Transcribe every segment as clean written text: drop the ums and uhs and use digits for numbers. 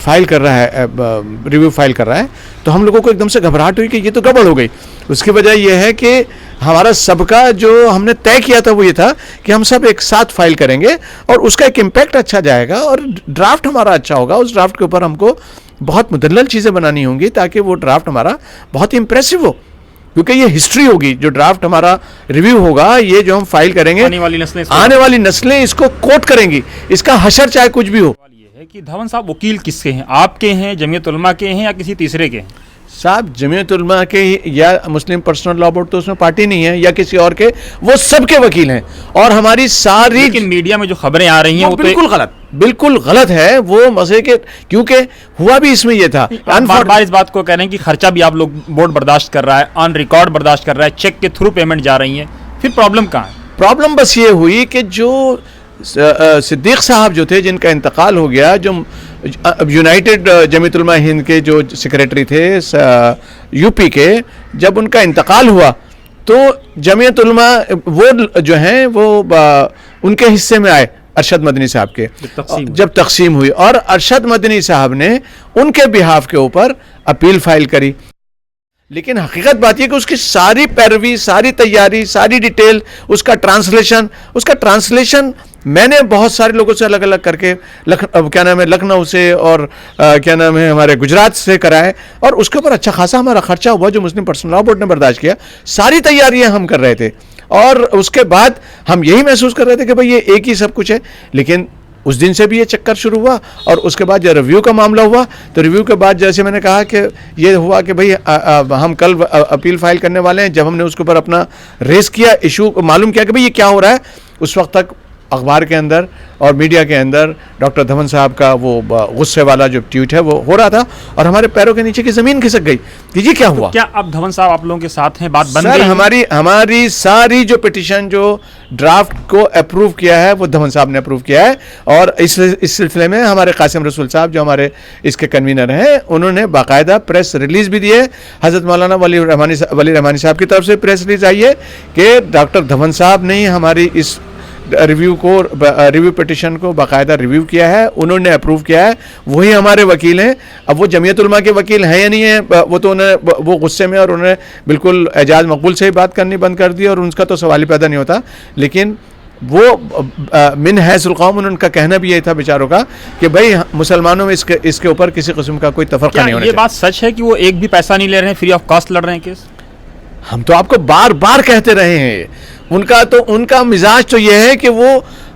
File کر رہا ہے, ریویو فائل کر رہا ہے, تو ہم لوگوں کو ایک دم سے گھبراہٹ ہوئی کہ یہ تو گڑبڑ ہو گئی. اس کی وجہ یہ ہے کہ ہمارا سب کا جو ہم نے طے کیا تھا وہ یہ تھا کہ ہم سب ایک ساتھ فائل کریں گے اور اس کا ایک امپیکٹ اچھا جائے گا اور ڈرافٹ ہمارا اچھا ہوگا. اس ڈرافٹ کے اوپر ہم کو بہت مدلل چیزیں بنانی ہوں گی تاکہ وہ ڈرافٹ ہمارا بہت ہی امپریسو ہو, کیونکہ یہ ہسٹری ہوگی. جو ڈرافٹ ہمارا ریویو ہوگا, یہ جو ہم فائل کریں گے, آنے والی نسلیں اس کو کوٹ کریں گی, اس کا حشر چاہے کچھ بھی ہو. یہ ہے کہ دھون صاحب وکیل کس کے ہیں, آپ کے ہیں, جمعیت علماء کے ہیں, یا کسی تیسرے کے ہیں؟ صاحب جمعیت علماء کے یا مسلم پرسنل لا بورڈ تو اس میں پارٹی نہیں ہے, یا کسی اور کے, وہ سب کے وکیل ہیں. اور ہماری ساری, لیکن میڈیا میں جو خبریں آ رہی ہیں وہ بالکل غلط ہے وہ مسئلے کے, کیونکہ ہوا بھی اس میں یہ تھا. بار بار اس بات کو کہہ رہے ہیں کہ خرچہ بھی آپ لوگ بورڈ برداشت کر رہا ہے, آن ریکارڈ برداشت کر رہا ہے, چیک کے تھرو پیمنٹ جا رہی ہیں, پھر پرابلم کہاں ہے؟ پرابلم بس یہ ہوئی کہ جو صدیق صاحب جو تھے, جن کا انتقال ہو گیا, جو یونائٹڈ جمعیت علماء ہند کے جو سیکریٹری تھے یو پی کے, جب ان کا انتقال ہوا تو جمعیت علماء وہ جو ہیں وہ ان کے حصے میں آئے ارشد مدنی صاحب کے, جب تقسیم ہوئی, اور ارشد مدنی صاحب نے ان کے بہاف کے اوپر اپیل فائل کری. لیکن حقیقت بات یہ کہ اس کی ساری پیروی, ساری تیاری, ساری ڈیٹیل, اس کا ٹرانسلیشن میں نے بہت سارے لوگوں سے الگ الگ کر کے کیا نام ہے لکھنؤ سے اور کیا نام ہے ہمارے گجرات سے کرائے, اور اس کے اوپر اچھا خاصا ہمارا خرچہ ہوا جو مسلم پرسنل لا بورڈ نے برداشت کیا. ساری تیاریاں ہم کر رہے تھے اور اس کے بعد ہم یہی محسوس کر رہے تھے کہ بھئی یہ ایک ہی سب کچھ ہے. لیکن اس دن سے بھی یہ چکر شروع ہوا, اور اس کے بعد جب ریویو کا معاملہ ہوا تو ریویو کے بعد جیسے میں نے کہا کہ یہ ہوا کہ بھئی ہم کل اپیل فائل کرنے والے ہیں. جب ہم نے اس کے اوپر اپنا ریز کیا, ایشو معلوم کیا کہ بھئی یہ کیا ہو رہا ہے, اس وقت تک اخبار کے اندر اور میڈیا کے اندر ڈاکٹر دھون صاحب کا وہ غصے والا جو ٹویٹ ہے وہ ہو رہا تھا, اور ہمارے پیروں کے نیچے کی زمین کھسک گئی کہ یہ کیا ہوا. کیا اب دھون صاحب آپ لوگوں کے ساتھ ہیں, بات بن سر گئی؟ ہماری ساری جو پٹیشن جو ڈرافٹ کو اپروو کیا ہے وہ دھون صاحب نے اپروو کیا ہے, اور اس سلسلے میں ہمارے قاسم رسول صاحب جو ہمارے اس کے کنوینر ہیں, انہوں نے باقاعدہ پریس ریلیز بھی دی ہے. حضرت مولانا ولی رحمانی صاحب کی طرف سے پریس ریلیز آئی ہے کہ ڈاکٹر دھون صاحب نے ہماری اس ریویو پٹیشن کو باقاعدہ ریویو کیا ہے, انہوں نے اپروو کیا ہے, وہی ہمارے وکیل ہیں. اب وہ جمعیت علماء کے وکیل ہیں یا نہیں ہیں, وہ تو وہ غصے میں, اور انہوں نے بالکل اعجاز مقبول سے ہی بات کرنی بند کر دی, اور ان کا تو سوال ہی پیدا نہیں ہوتا. لیکن وہ من حیث القوم, ان کا کہنا بھی یہ تھا بیچاروں کا کہ بھائی مسلمانوں میں اس کے اوپر کسی قسم کا کوئی تفرقہ نہیں ہونا چاہیے. یہ بات سچ ہے کہ وہ ایک بھی پیسہ نہیں لے رہے ہیں, فری آف کاسٹ لڑ رہے ہیں کیس؟ ہم تو آپ کو بار بار کہتے رہے ہیں. ان کا مزاج تو یہ ہے کہ وہ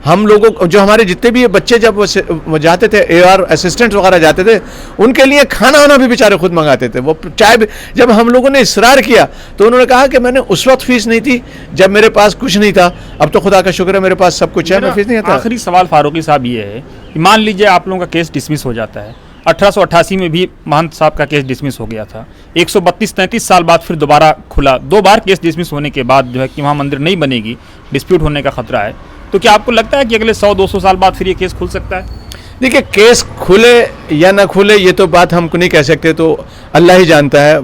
ہم لوگوں جو ہمارے جتنے بھی بچے جب وہ جاتے تھے اے آر اسسٹنٹ وغیرہ جاتے تھے, ان کے لیے کھانا وانا بھی بیچارے خود منگاتے تھے. وہ چائے جب ہم لوگوں نے اصرار کیا تو انہوں نے کہا کہ میں نے اس وقت فیس نہیں تھی جب میرے پاس کچھ نہیں تھا, اب تو خدا کا شکر ہے میرے پاس سب کچھ ہے, میں فیس نہیں تھا. آخری سوال فاروقی صاحب یہ ہے کہ مان لیجئے آپ لوگوں کا کیس ڈسمس ہو جاتا ہے, 1888 میں بھی مہنت صاحب کا کیس ڈسمس ہو گیا تھا, 132-33 سال بعد پھر دوبارہ کھلا, 2 بار کیس ڈسمس ہونے کے بعد جو ہے کہ وہاں مندر نہیں بنے گی, ڈسپیوٹ ہونے کا خطرہ ہے, تو کیا آپ کو لگتا ہے کہ اگلے 100-200 سال بعد پھر یہ کیس کھل سکتا ہے؟ دیکھیے کیس کھلے یا نہ کھلے یہ تو بات ہم کو نہیں کہہ سکتے, تو اللہ ہی جانتا ہے,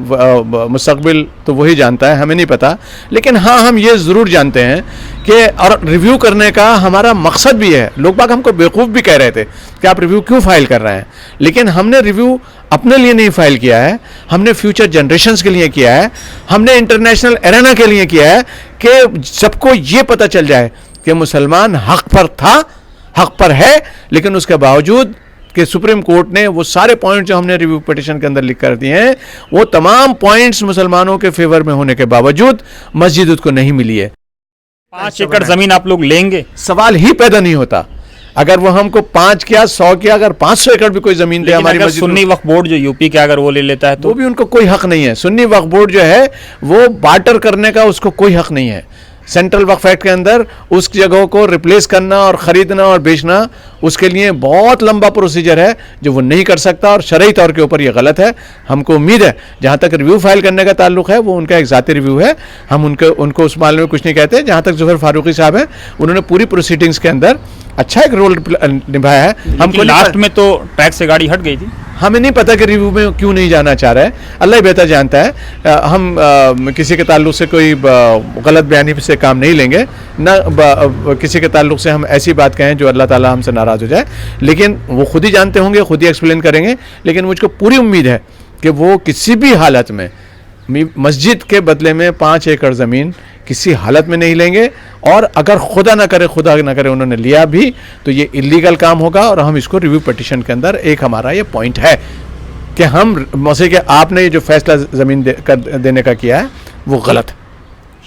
مستقبل تو وہی جانتا ہے, ہمیں نہیں پتا. لیکن ہاں ہم یہ ضرور جانتے ہیں کہ, اور ریویو کرنے کا ہمارا مقصد بھی ہے. لوگ باگ ہم کو بیوقوف بھی کہہ رہے تھے کہ آپ ریویو کیوں فائل کر رہے ہیں, لیکن ہم نے ریویو اپنے لیے نہیں فائل کیا ہے, ہم نے فیوچر جنریشنز کے لیے کیا ہے, ہم نے انٹرنیشنل ایرینا کے لیے کیا ہے کہ سب کو یہ پتہ چل جائے کہ مسلمان حق پر تھا, حق پر ہے, لیکن اس کے باوجود کہ سپریم کورٹ نے وہ سارے پوائنٹ جو ہم نے ریویو پٹیشن کے اندر لکھ کر دیے ہیں, وہ تمام پوائنٹس مسلمانوں کے فیور میں ہونے کے باوجود مسجد کو نہیں ملی ہے. 5 ایکڑ زمین آپ لوگ لیں گے؟ سوال ہی پیدا نہیں ہوتا. اگر وہ ہم کو 5 کیا 100 کیا, اگر 500 ایکڑ بھی کوئی زمین دے ہماری مسجد, سنی وقف بورڈ جو یو پی کے اگر وہ لے لیتا ہے تو وہ بھی ان کو کوئی حق نہیں ہے. سنی وقف بورڈ جو ہے وہ بارٹر کرنے کا اس کو کوئی حق نہیں ہے. سینٹرل وقف ایکٹ کے اندر اس جگہوں کو ریپلیس کرنا اور خریدنا اور بیچنا, اس کے لیے بہت لمبا پروسیجر ہے جو وہ نہیں کر سکتا, اور شرعی طور کے اوپر یہ غلط ہے. ہم کو امید ہے جہاں تک ریویو فائل کرنے کا تعلق ہے وہ ان کا ایک ذاتی ریویو ہے, ہم ان کو اس معاملے میں کچھ نہیں کہتے. جہاں تک ظفر فاروقی صاحب ہیں, انہوں نے پوری پروسیڈنگز کے اندر اچھا ایک رول نبھایا ہے. ہم کو لاسٹ میں تو ٹریک سے گاڑی ہٹ گئی تھی. ہمیں نہیں پتہ کہ ریویو میں کیوں نہیں جانا چاہ رہا ہے, اللہ ہی بہتر جانتا ہے. ہم کسی کے تعلق سے کوئی غلط بیانی سے کام نہیں لیں گے, نہ کسی کے تعلق سے ہم ایسی بات کہیں جو اللہ تعالیٰ ہم سے ناراض ہو جائے, لیکن وہ خود ہی جانتے ہوں گے, خود ہی ایکسپلین کریں گے. لیکن مجھ کو پوری امید ہے کہ وہ کسی بھی حالت میں مسجد کے بدلے میں 5 ایکڑ زمین کسی حالت میں نہیں لیں گے, اور اگر خدا نہ کرے انہوں نے لیا بھی تو یہ اللیگل کام ہوگا, اور ہم اس کو ریویو پٹیشن کے اندر ایک ہمارا یہ پوائنٹ ہے کہ ہم موسیقی کہ آپ نے یہ جو فیصلہ زمین دینے کا کیا ہے وہ غلط ہے.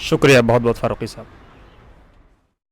شکریہ بہت بہت فاروقی صاحب.